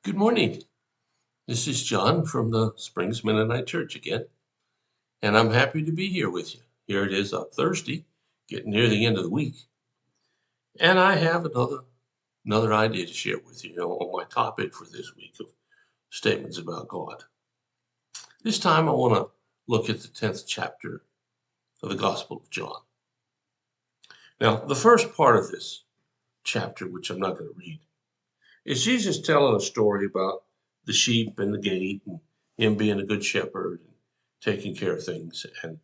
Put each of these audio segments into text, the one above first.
Good morning. This is John from the Springs Mennonite Church again, and I'm happy to be here with you. Here it is on Thursday, getting near the end of the week, and I have another idea to share with you, on my topic for this week of statements about God. This time I want to look at the 10th chapter of the Gospel of John. Now, the first part of this chapter, which I'm not going to read, is Jesus telling a story about the sheep and the gate and him being a good shepherd and taking care of things. And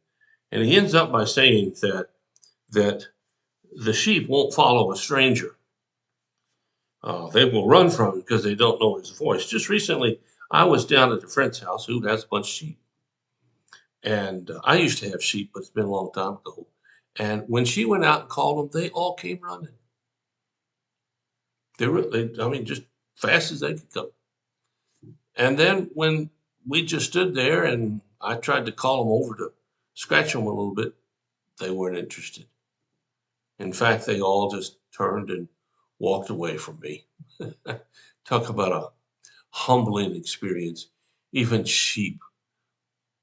he ends up by saying that the sheep won't follow a stranger. They will run from him because they don't know his voice. Just recently, I was down at a friend's house who has a bunch of sheep. And I used to have sheep, but it's been a long time ago. And when she went out and called them, they all came running. Just fast as they could go. And then when we just stood there and I tried to call them over to scratch them a little bit, they weren't interested. In fact, they all just turned and walked away from me. Talk about a humbling experience. Even sheep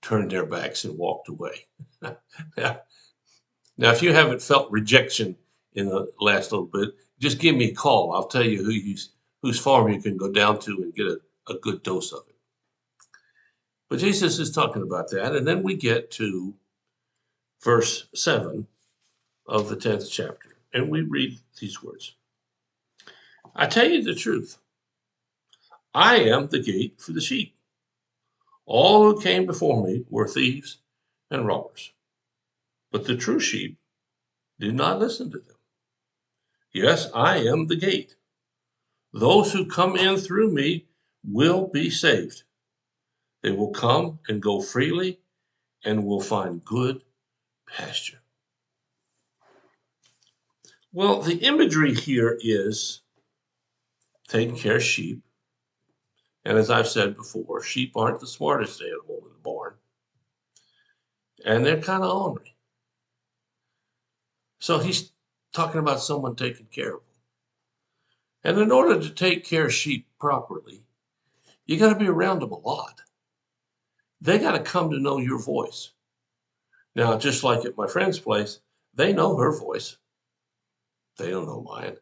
turned their backs and walked away. now, now, if you haven't felt rejection in the last little bit, just give me a call. I'll tell you whose farm you can go down to and get a good dose of it. But Jesus is talking about that. And then we get to verse 7 of the 10th chapter. And we read these words. I tell you the truth. I am the gate for the sheep. All who came before me were thieves and robbers. But the true sheep did not listen to them. Yes, I am the gate. Those who come in through me will be saved. They will come and go freely and will find good pasture. Well, the imagery here is taking care of sheep. And as I've said before, sheep aren't the smartest animal in the barn. And they're kind of ornery. So he's talking about someone taking care of them. And in order to take care of sheep properly, you got to be around them a lot. They got to come to know your voice. Now, just like at my friend's place, they know her voice. They don't know mine.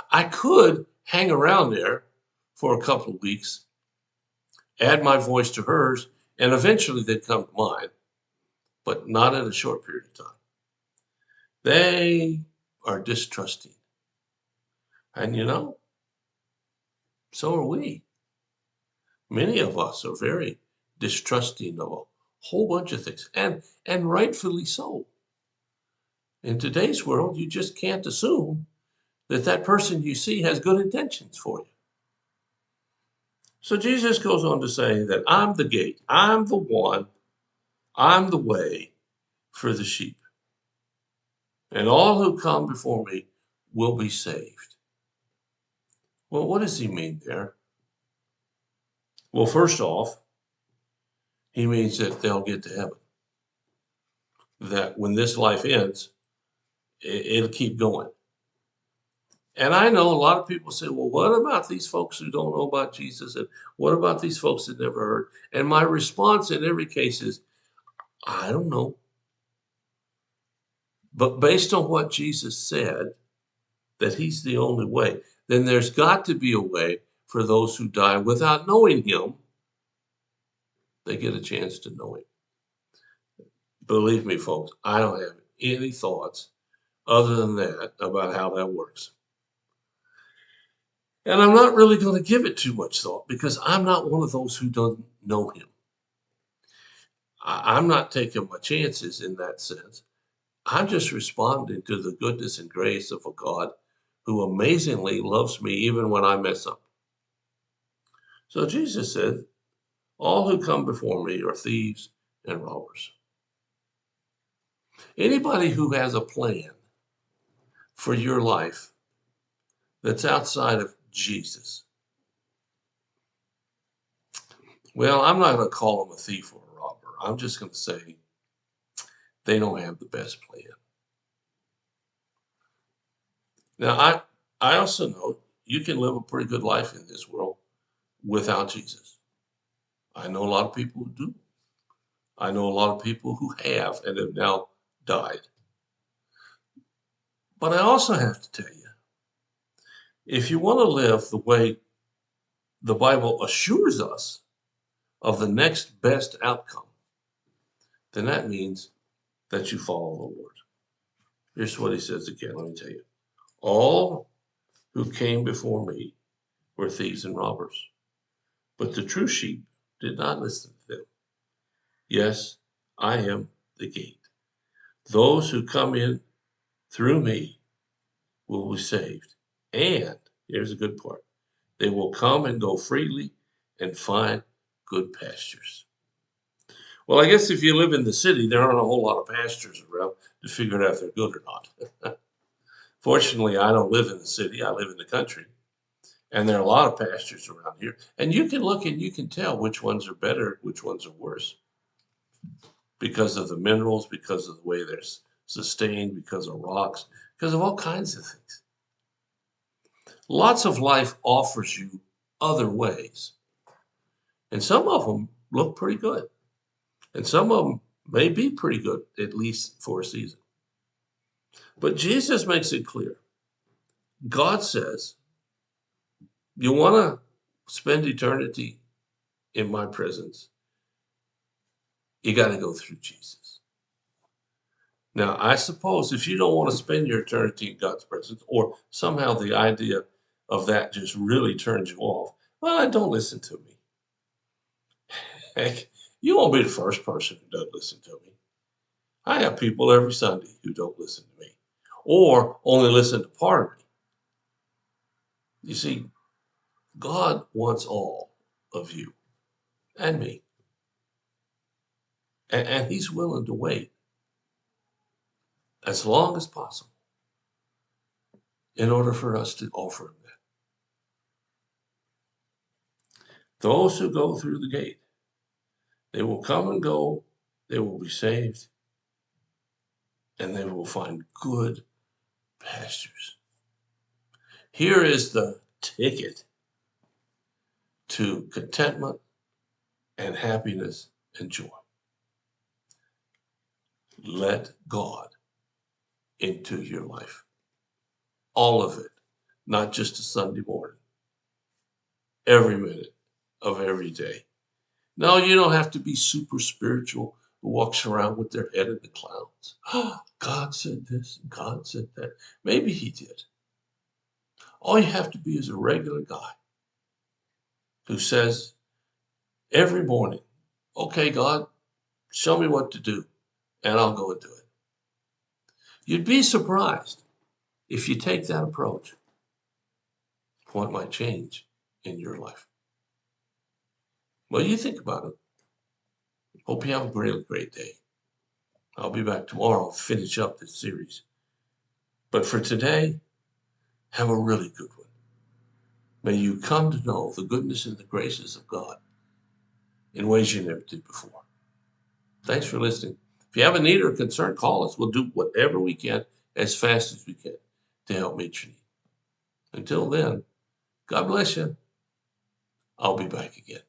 I could hang around there for a couple of weeks, add my voice to hers, and eventually they'd come to mine, but not in a short period of time. They are distrusting. And so are we. Many of us are very distrusting of a whole bunch of things, and rightfully so. In today's world, you just can't assume that person you see has good intentions for you. So Jesus goes on to say that I'm the gate, I'm the one, I'm the way for the sheep. And all who come before me will be saved. Well, what does he mean there? Well, first off, he means that they'll get to heaven. That when this life ends, it'll keep going. And I know a lot of people say, well, what about these folks who don't know about Jesus? And what about these folks that never heard? And my response in every case is, I don't know. But based on what Jesus said, that he's the only way, then there's got to be a way for those who die without knowing him. They get a chance to know him. Believe me, folks, I don't have any thoughts other than that about how that works. And I'm not really going to give it too much thought because I'm not one of those who doesn't know him. I'm not taking my chances in that sense. I'm just responding to the goodness and grace of a God who amazingly loves me even when I mess up. So Jesus said, all who come before me are thieves and robbers. Anybody who has a plan for your life that's outside of Jesus, well, I'm not going to call them a thief or a robber. I'm just going to say they don't have the best plan. Now, I also know you can live a pretty good life in this world without Jesus. I know a lot of people who do. I know a lot of people who have and have now died. But I also have to tell you, if you want to live the way the Bible assures us of the next best outcome, then that means that you follow the Lord. Here's what he says again. Let me tell you. All who came before me were thieves and robbers, but the true sheep did not listen to them. Yes, I am the gate. Those who come in through me will be saved. And here's a good part. They will come and go freely and find good pastures. Well, I guess if you live in the city, there aren't a whole lot of pastures around to figure out if they're good or not. Fortunately, I don't live in the city. I live in the country. And there are a lot of pastures around here. And you can look and you can tell which ones are better, which ones are worse. Because of the minerals, because of the way they're sustained, because of rocks, because of all kinds of things. Lots of life offers you other ways. And some of them look pretty good. And some of them may be pretty good, at least for a season. But Jesus makes it clear. God says, you want to spend eternity in my presence, you got to go through Jesus. Now, I suppose if you don't want to spend your eternity in God's presence, or somehow the idea of that just really turns you off, well, don't listen to me. Heck, you won't be the first person who doesn't listen to me. I have people every Sunday who don't listen to me, or only listen to part of me. You see, God wants all of you and me. And he's willing to wait as long as possible in order for us to offer him that. Those who go through the gate, they will come and go, they will be saved, and they will find good pastures. Here is the ticket to contentment and happiness and joy. Let God into your life. All of it, not just a Sunday morning, every minute of every day. No, you don't have to be super spiritual who walks around with their head in the clouds. Oh, God said this and God said that. Maybe he did. All you have to be is a regular guy who says every morning, okay, God, show me what to do, and I'll go and do it. You'd be surprised if you take that approach, what might change in your life. Well, you think about it. Hope you have a great, great day. I'll be back tomorrow to finish up this series. But for today, have a really good one. May you come to know the goodness and the graces of God in ways you never did before. Thanks for listening. If you have a need or concern, call us. We'll do whatever we can as fast as we can to help meet your need. Until then, God bless you. I'll be back again.